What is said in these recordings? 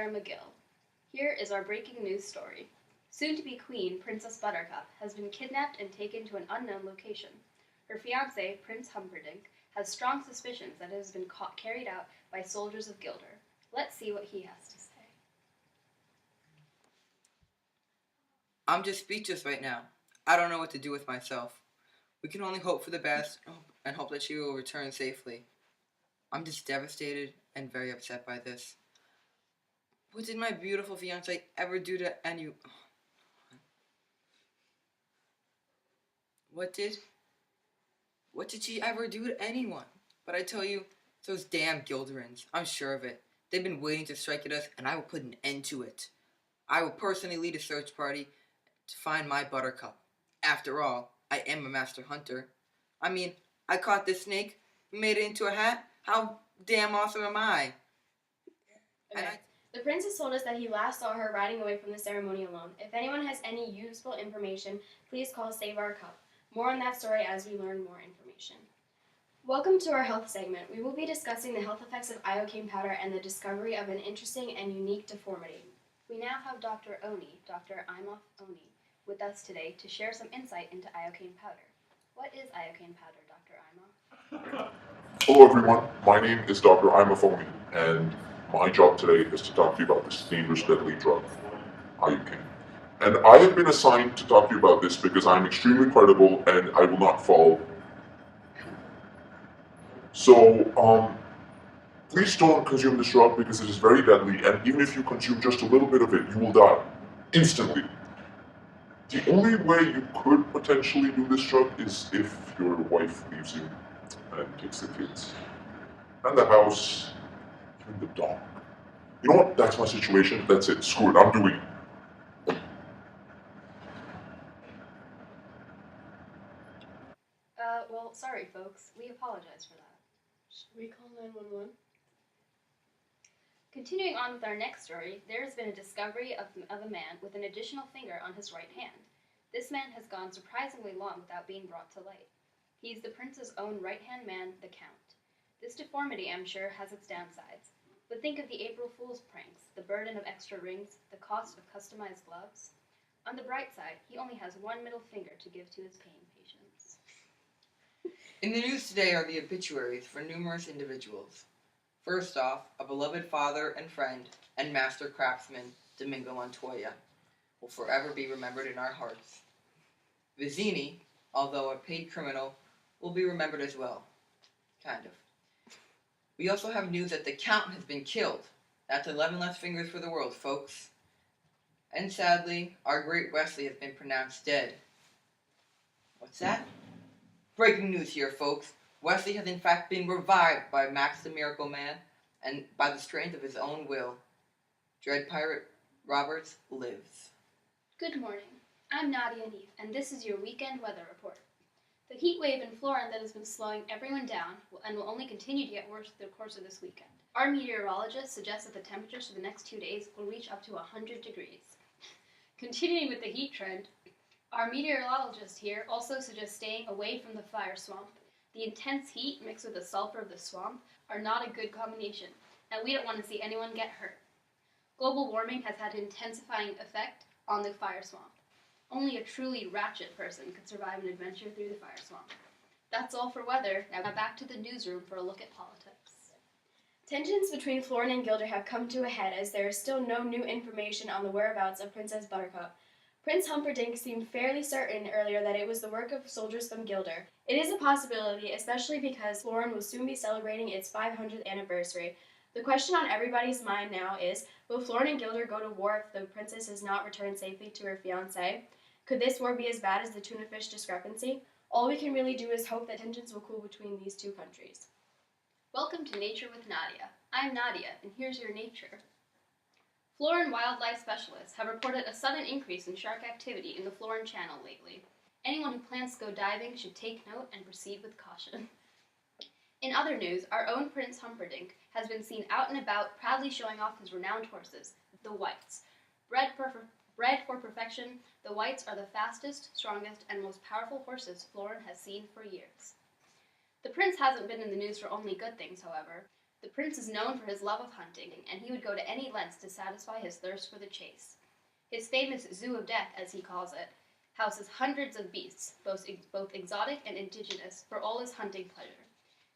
Sarah McGill. Here is our breaking news story. Soon-to-be Queen, Princess Buttercup, has been kidnapped and taken to an unknown location. Her fiancé, Prince Humperdinck, has strong suspicions that it has been carried out by soldiers of Gilder. Let's see what he has to say. I'm just speechless right now. I don't know what to do with myself. We can only hope for the best and hope that she will return safely. I'm just devastated and very upset by this. What did my beautiful fiancé ever do to any... What did she ever do to anyone? But I tell you, those damn Gilderans, I'm sure of it. They've been waiting to strike at us, and I will put an end to it. I will personally lead a search party to find my Buttercup. After all, I am a master hunter. I mean, I caught this snake, made it into a hat. How damn awesome am I? Okay. The prince has told us that he last saw her riding away from the ceremony alone. If anyone has any useful information, please call Save Our Cup. More on that story as we learn more information. Welcome to our health segment. We will be discussing the health effects of iocane powder and the discovery of an interesting and unique deformity. We now have Dr. Imhoff Oni, with us today to share some insight into iocane powder. What is iocane powder, Dr. Imhoff? Hello everyone, my name is Dr. Imhoff, and my job today is to talk to you about this dangerous, deadly drug, iocane. And I have been assigned to talk to you about this because I'm extremely credible and I will not fall. So, please don't consume this drug because it is very deadly, and even if you consume just a little bit of it, you will die instantly. The only way you could potentially do this drug is if your wife leaves you and takes the kids, and the house, and the dog. You know what? That's my situation. That's it. Screw it. I'm doing it. Well, sorry folks. We apologize for that. Should we call 911? Continuing on with our next story, there has been a discovery of a man with an additional finger on his right hand. This man has gone surprisingly long without being brought to light. He is the prince's own right-hand man, the Count. This deformity, I'm sure, has its downsides. But think of the April Fool's pranks, the burden of extra rings, the cost of customized gloves. On the bright side, he only has one middle finger to give to his paying patients. In the news today are the obituaries for numerous individuals. First off, a beloved father and friend and master craftsman, Domingo Montoya, will forever be remembered in our hearts. Vizzini, although a paid criminal, will be remembered as well. Kind of. We also have news that the Count has been killed. That's 11 less fingers for the world, folks. And sadly, our great Wesley has been pronounced dead. What's that? Breaking news here, folks. Wesley has in fact been revived by Max the Miracle Man and by the strength of his own will. Dread Pirate Roberts lives. Good morning. I'm Nadia Neef, and this is your weekend weather report. The heat wave in Florin that has been slowing everyone down and will only continue to get worse through the course of this weekend. Our meteorologist suggests that the temperatures for the next 2 days will reach up to 100 degrees. Continuing with the heat trend, our meteorologist here also suggests staying away from the fire swamp. The intense heat mixed with the sulfur of the swamp are not a good combination, and we don't want to see anyone get hurt. Global warming has had an intensifying effect on the fire swamp. Only a truly ratchet person could survive an adventure through the fire swamp. That's all for weather. Now back to the newsroom for a look at politics. Tensions between Florin and Gilder have come to a head as there is still no new information on the whereabouts of Princess Buttercup. Prince Humperdinck seemed fairly certain earlier that it was the work of soldiers from Gilder. It is a possibility, especially because Florin will soon be celebrating its 500th anniversary. The question on everybody's mind now is, will Florin and Gilder go to war if the princess has not returned safely to her fiancé? Could this war be as bad as the tuna fish discrepancy? All we can really do is hope that tensions will cool between these two countries. Welcome to Nature with Nadia. I'm Nadia, and here's your nature. Florin wildlife specialists have reported a sudden increase in shark activity in the Florin Channel lately. Anyone who plans to go diving should take note and proceed with caution. In other news, our own Prince Humperdinck has been seen out and about proudly showing off his renowned horses, the Whites. Bred for perfection, the Whites are the fastest, strongest, and most powerful horses Florin has seen for years. The prince hasn't been in the news for only good things, however. The prince is known for his love of hunting, and he would go to any lengths to satisfy his thirst for the chase. His famous Zoo of Death, as he calls it, houses hundreds of beasts, both exotic and indigenous, for all his hunting pleasure.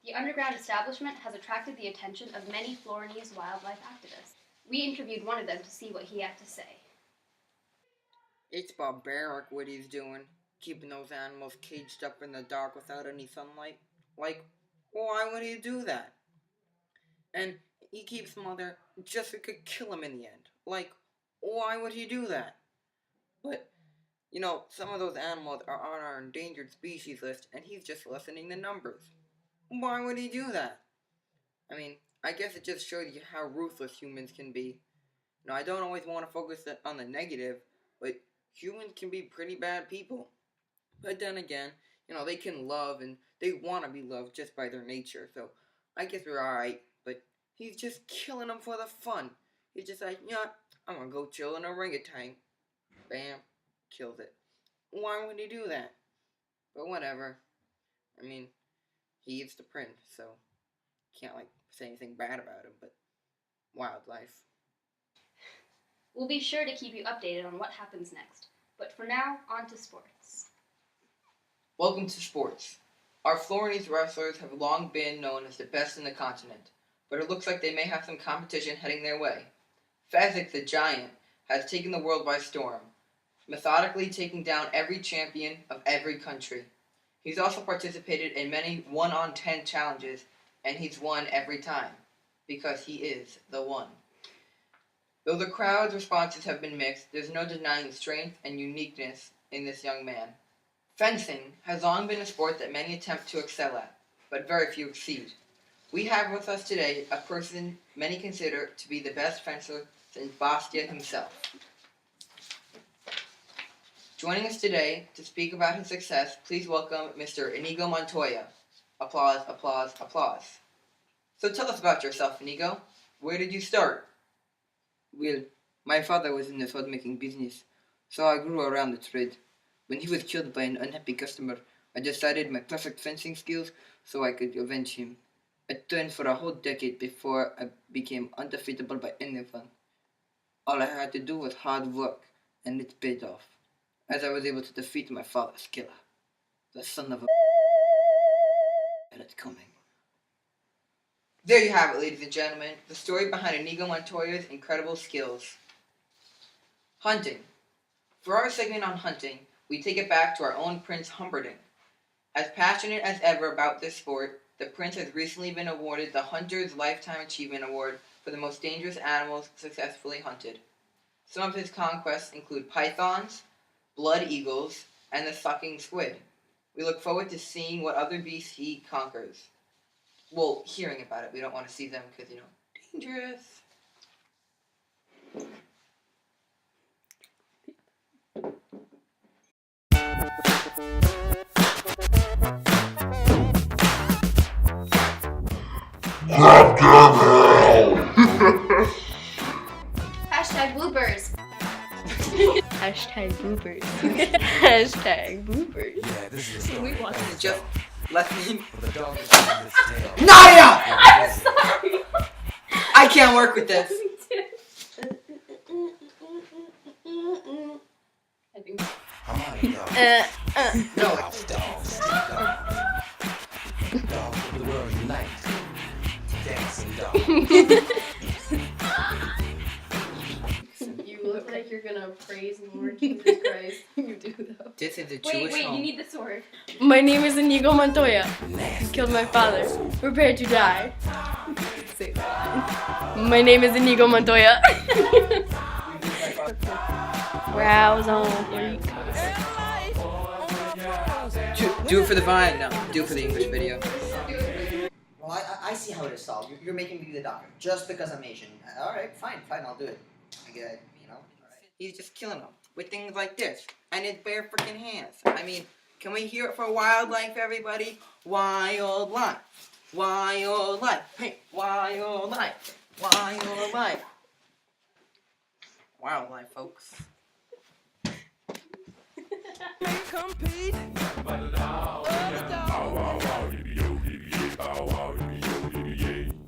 The underground establishment has attracted the attention of many Florinese wildlife activists. We interviewed one of them to see what he had to say. It's barbaric what he's doing, keeping those animals caged up in the dark without any sunlight. Like, why would he do that? And he keeps them all there just so it could kill him in the end. Like, why would he do that? But, you know, some of those animals are on our endangered species list, and he's just lessening the numbers. Why would he do that? I mean, I guess it just shows you how ruthless humans can be. Now, I don't always want to focus on the negative, but humans can be pretty bad people. But then again, you know, they can love and they want to be loved just by their nature. So, I guess we're alright, but he's just killing them for the fun. He's just like, yeah, I'm gonna go chill in an orangutan. Bam, kills it. Why would he do that? But whatever. I mean, he is the prince, so can't say anything bad about him, but wildlife. We'll be sure to keep you updated on what happens next. But for now, on to sports. Welcome to sports. Our Florinese wrestlers have long been known as the best in the continent, but it looks like they may have some competition heading their way. Fezzik the Giant has taken the world by storm, methodically taking down every champion of every country. He's also participated in many 1-on-10 challenges, and he's won every time, because he is the one. Though the crowd's responses have been mixed, there's no denying the strength and uniqueness in this young man. Fencing has long been a sport that many attempt to excel at, but very few exceed. We have with us today a person many consider to be the best fencer since Bastia himself. Joining us today to speak about his success, please welcome Mr. Inigo Montoya. Applause, applause, applause. So tell us about yourself, Inigo. Where did you start? Well, my father was in the sword-making business, so I grew around the trade. When he was killed by an unhappy customer, I decided my perfect fencing skills so I could avenge him. I trained for a whole decade before I became undefeatable by anyone. All I had to do was hard work, and it paid off, as I was able to defeat my father's killer. The son of a had it coming. There you have it, ladies and gentlemen, the story behind Inigo Montoya's incredible skills. Hunting. For our segment on hunting, we take it back to our own Prince Humperdinck. As passionate as ever about this sport, the prince has recently been awarded the Hunter's Lifetime Achievement Award for the most dangerous animals successfully hunted. Some of his conquests include pythons, blood eagles, and the sucking squid. We look forward to seeing what other beasts he conquers. Well, hearing about it. We don't want to see them because, dangerous. Goddamn hell! Hashtag bloopers. Hashtag boopers. Hashtag boopers. Yeah, this is a We story. want to just let me... The dog is in this tale. Nadia! I'm sorry. I can't work with this. I think I'm out of y'all. No. House dogs. Dogs of the world unite. Dancing dogs. You look like you're gonna praise Lord Jesus Christ. You do though. This is a Wait, Jewish you home. need the sword. My name is Inigo Montoya. Nasty. You killed my father. Prepare to die. Say that. My name is Inigo Montoya. Browse on freak. Do it for the Vine. No, do it for the English video. Well, I see how it is solved. You're making me be the doctor just because I'm Asian. All right, fine, I'll do it. I get it, All right. He's just killing them with things like this and his bare freaking hands. I mean, can we hear it for wildlife, everybody? Wildlife, wildlife, hey, wildlife, wildlife, wildlife, folks. Compete.